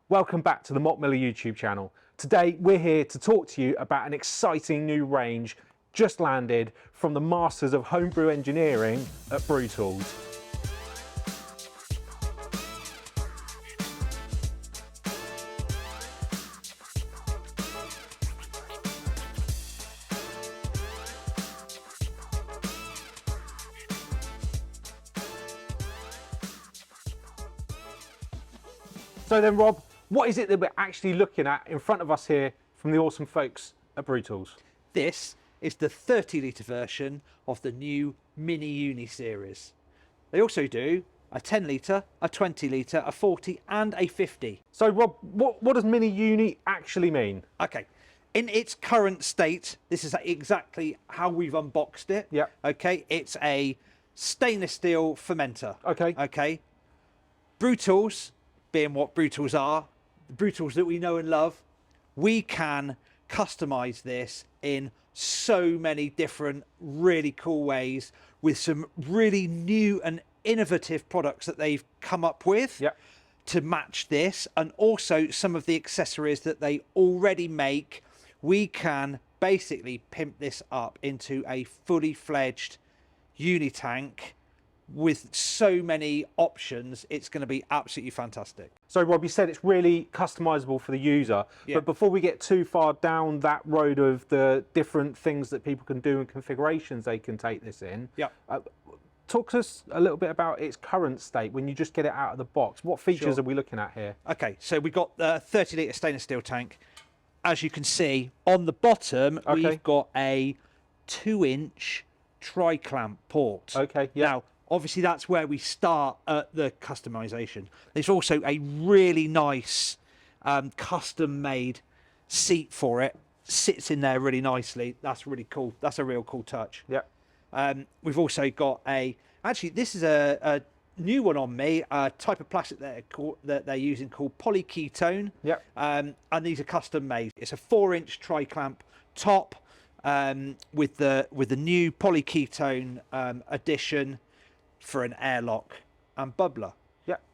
Welcome back to the Malt YouTube channel. Today we're here to talk to you about an exciting new range just landed from the Masters of Homebrew Engineering at Brewtools. So then Rob, what is it that we're actually looking at in front of us here from the awesome folks at Brewtools? This is the 30-litre version of the new MiniUni series. They also do a 10-litre, a 20-litre, a 40 and a 50. So Rob, what does MiniUni actually mean? Okay, in its current state, this is exactly how we've unboxed it. Yeah. Okay, it's a stainless steel fermenter. Okay. Okay. Brewtools, being what Brewtools are, the Brewtools that we know and love, we can customize this in so many different really cool ways with some really new and innovative products that they've come up with to match this, and also some of the accessories that they already make. We can basically pimp this up into a fully fledged unitank with so many options. It's going to be absolutely fantastic. So Rob, you said it's really customizable for the user, but before we get too far down that road of the different things that people can do and configurations they can take this in, talk to us a little bit about its current state when you just get it out of the box. What features are we looking at here? Okay, so we've got the 30-litre stainless steel tank. As you can see on the bottom, we've got a 2-inch tri-clamp port. Okay, Now, obviously that's where we start at the customization. There's also a really nice custom made seat for it. Sits in there really nicely. That's really cool. That's a real cool touch. We've also got actually this is a new one on me, a type of plastic that they're using called polyketone. And these are custom made. It's a 4-inch tri-clamp top with the new polyketone addition for an airlock and bubbler.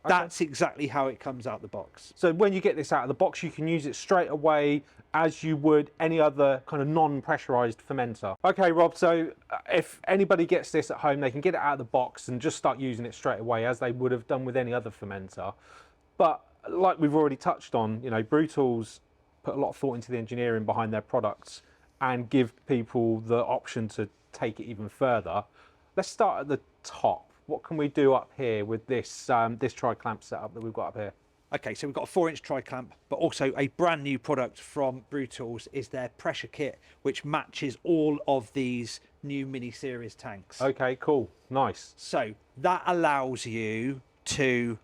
That's exactly how it comes out the box. So when you get this out of the box, you can use it straight away as you would any other kind of non-pressurized fermenter. Okay, Rob, so if anybody gets this at home, they can get it out of the box and just start using it straight away as they would have done with any other fermenter. But like we've already touched on, you know, Brewtools put a lot of thought into the engineering behind their products and give people the option to take it even further. Let's start at the top. What can we do up here with this this tri-clamp setup that we've got up here? Okay, so we've got a 4-inch tri-clamp, but also a brand new product from Brewtools is their pressure kit, which matches all of these new mini series tanks. Okay, cool, nice. So that allows you to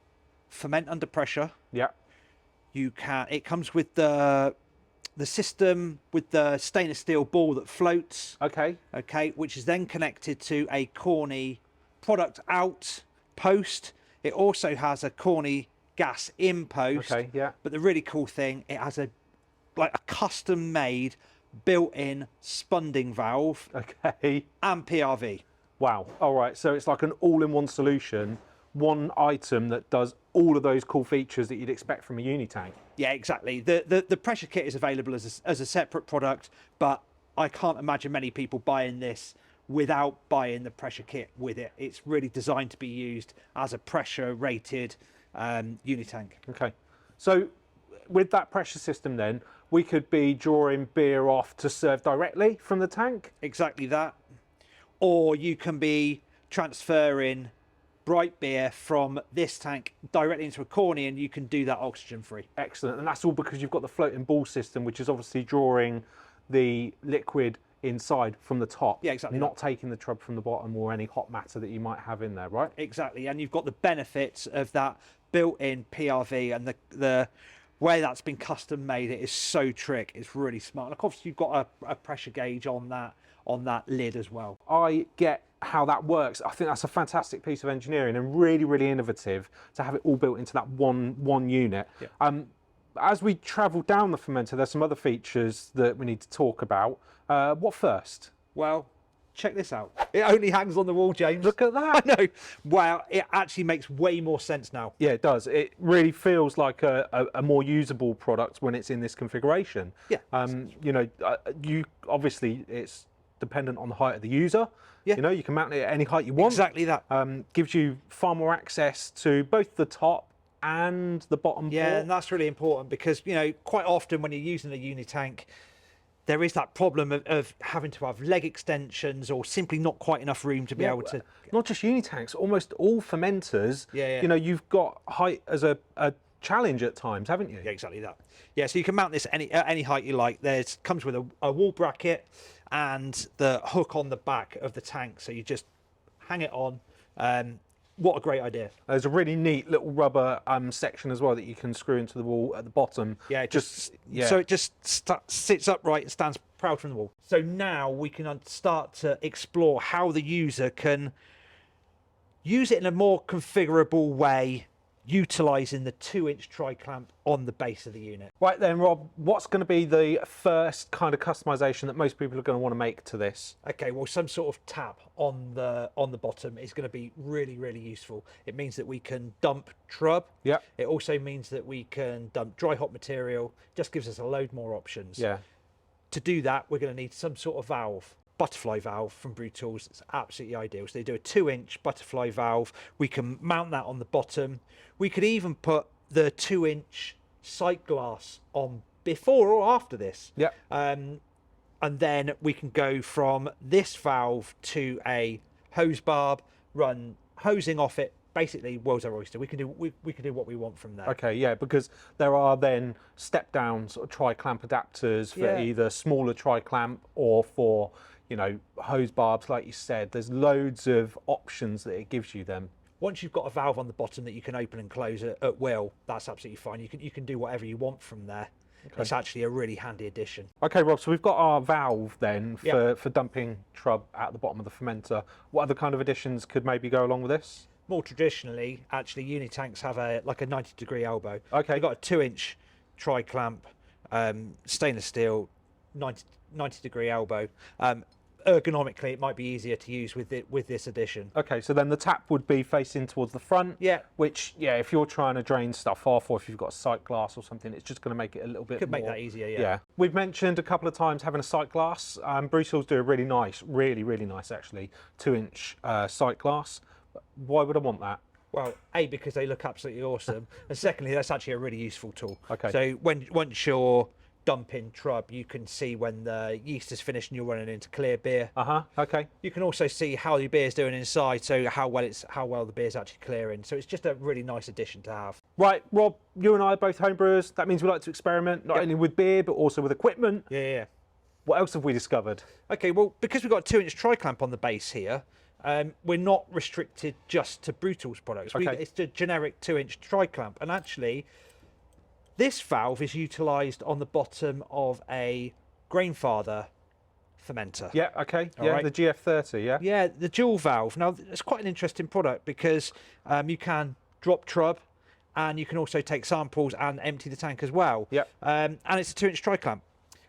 ferment under pressure. You can. It comes with the system with the stainless steel ball that floats. Okay, which is then connected to a Corny product out post. It also has a Corny gas in post. But the really cool thing, it has a custom made built-in spunding valve. And PRV. Wow. All right. So it's like an all-in-one solution, one item that does all of those cool features that you'd expect from a unitank. Yeah, exactly. The pressure kit is available as a separate product, but I can't imagine many people buying this without buying the pressure kit with it. It's really designed to be used as a pressure rated unitank. Okay, so with that pressure system then, we could be drawing beer off to serve directly from the tank? Exactly that. Or you can be transferring bright beer from this tank directly into a Corny, and you can do that oxygen free. Excellent, and that's all because you've got the floating ball system, which is obviously drawing the liquid inside from the top. Yeah, exactly. Not taking the trouble from the bottom or any hot matter that you might have in there, right? Exactly, and you've got the benefits of that built-in PRV, and the way that's been custom made, it is so trick. It's really smart. And of course, you've got a pressure gauge on that lid as well. I get how that works. I think that's a fantastic piece of engineering and really, really innovative to have it all built into that one unit. As we travel down the fermenter, there's some other features that we need to talk about. What first? Well, check this out. It only hangs on the wall, James. Look at that. I know. Wow, it actually makes way more sense now. Yeah, it does. It really feels like a more usable product when it's in this configuration. Yeah. You know, you obviously it's dependent on the height of the user. Yeah. You know, you can mount it at any height you want. Exactly that. Gives you far more access to both the top and the bottom. Yeah, port. and that's really important because, you know, quite often when you're using a unitank, there is that problem of having to have leg extensions or simply not quite enough room to be able to. Not just unitanks, almost all fermenters. Yeah. You know, you've got height as a challenge at times, haven't you? Yeah, exactly that. Yeah, so you can mount this at any height you like. Comes with a wall bracket and the hook on the back of the tank, so you just hang it on. What a great idea. There's a really neat little rubber section as well that you can screw into the wall at the bottom. Yeah, so it just sits upright and stands proud from the wall. So now we can start to explore how the user can use it in a more configurable way, utilising the 2-inch tri-clamp on the base of the unit. Right then, Rob, what's going to be the first kind of customization that most people are going to want to make to this? Okay, well, some sort of tap on the bottom is going to be really, really useful. It means that we can dump trub. Yeah. It also means that we can dump dry hop material. Just gives us a load more options. Yeah. To do that, we're going to need some sort of valve. Butterfly valve from Brewtools. It's absolutely ideal. So they do a 2-inch butterfly valve. We can mount that on the bottom. We could even put the 2-inch sight glass on before or after this. Yeah. And then we can go from this valve to a hose barb, run hosing off it. Basically, world's our oyster. We can do what we want from there. Okay, yeah, because there are then step down sort of tri-clamp adapters for either smaller tri-clamp or for, you know, hose barbs, like you said. There's loads of options that it gives you then. Once you've got a valve on the bottom that you can open and close at will, that's absolutely fine. You can do whatever you want from there. Okay. It's actually a really handy addition. Okay, Rob, so we've got our valve then for dumping trub at the bottom of the fermenter. What other kind of additions could maybe go along with this? More traditionally, actually, unitanks have a 90-degree elbow. Okay. You've got a 2-inch tri-clamp, stainless steel, 90-degree elbow. Ergonomically, it might be easier to use with this addition. Okay, so then the tap would be facing towards the front. Yeah. Which, if you're trying to drain stuff off, or if you've got a sight glass or something, it's just going to make it a little bit. Could more, make that easier. Yeah. We've mentioned a couple of times having a sight glass. Brewtools do a really nice, really nice actually, 2-inch sight glass. Why would I want that? Well, A, because they look absolutely awesome, and secondly, that's actually a really useful tool. Okay. So once you're dumping trub, you can see when the yeast is finished and you're running into clear beer. Okay. You can also see how your beer's doing inside, so how well the beer's actually clearing. So it's just a really nice addition to have. Right, Rob, you and I are both homebrewers. That means we like to experiment not only with beer but also with equipment. Yeah. What else have we discovered? Okay, well, because we've got a 2-inch tri-clamp on the base here, we're not restricted just to Brewtools products. Okay. It's a generic 2-inch tri-clamp, and actually, this valve is utilised on the bottom of a Grainfather fermenter. Yeah, okay. All yeah, right. the GF30, yeah? Yeah, the dual valve. Now, it's quite an interesting product because you can drop trub and you can also take samples and empty the tank as well. Yep. And it's a 2-inch tri-clamp.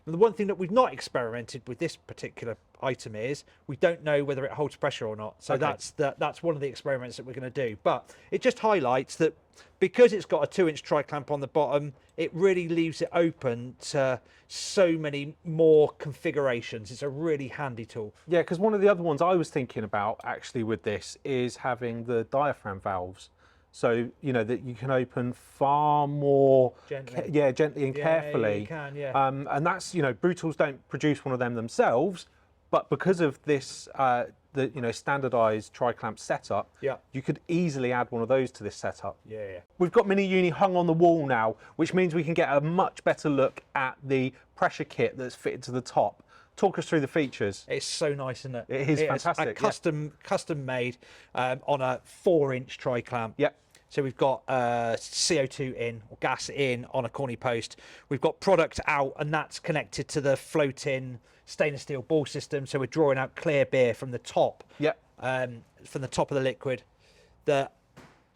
And the one thing that we've not experimented with this particular item is we don't know whether it holds pressure or not. So Okay. that's one of the experiments that we're going to do. But it just highlights that because it's got a 2-inch tri-clamp on the bottom, it really leaves it open to so many more configurations. It's a really handy tool. Yeah, because one of the other ones I was thinking about actually with this is having the diaphragm valves. So, you know, that you can open far more Gently. gently and carefully. Yeah, you can, yeah. And that's, you know, Brewtools don't produce one of them themselves, but because of this, the standardized tri-clamp setup, Yeah. you could easily add one of those to this setup. Yeah. We've got MiniUni hung on the wall now, which means we can get a much better look at the pressure kit that's fitted to the top. Talk us through the features. It's so nice, isn't it? It is fantastic. Custom made on a 4-inch tri-clamp. Yep. So we've got CO2 in, or gas in, on a corny post. We've got product out, and that's connected to the float-in stainless steel ball system. So we're drawing out clear beer from the top. Yep. From the top of the liquid. The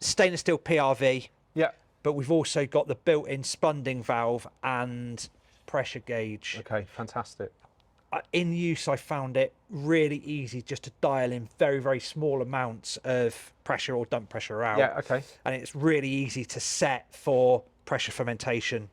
stainless steel PRV. Yep. But we've also got the built-in spunding valve and pressure gauge. Okay, fantastic. in use, I found it really easy just to dial in very, very small amounts of pressure or dump pressure out. Yeah, okay. And it's really easy to set for pressure fermentation.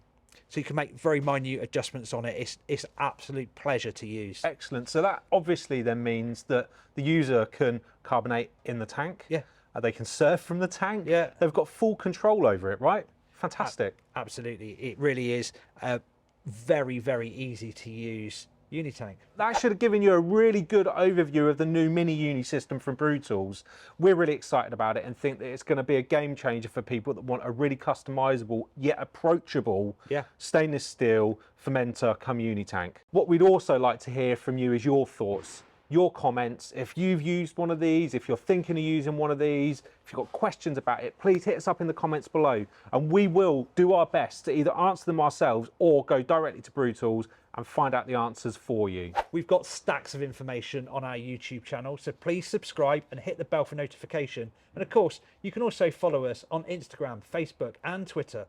So you can make very minute adjustments on it. It's absolute pleasure to use. Excellent. So that obviously then means that the user can carbonate in the tank. Yeah. They can serve from the tank. Yeah. They've got full control over it, right? Fantastic. Absolutely. It really is a very, very easy to use unitank. That should have given you a really good overview of the new MiniUni system from Brewtools. We're really excited about it and think that it's going to be a game changer for people that want a really customizable yet approachable stainless steel fermenter cum unitank. What we'd also like to hear from you is your thoughts, your comments. If you've used one of these, if you're thinking of using one of these, if you've got questions about it, please hit us up in the comments below and we will do our best to either answer them ourselves or go directly to Brewtools and find out the answers for you. We've got stacks of information on our YouTube channel, so please subscribe and hit the bell for notification. And of course, you can also follow us on Instagram, Facebook and Twitter.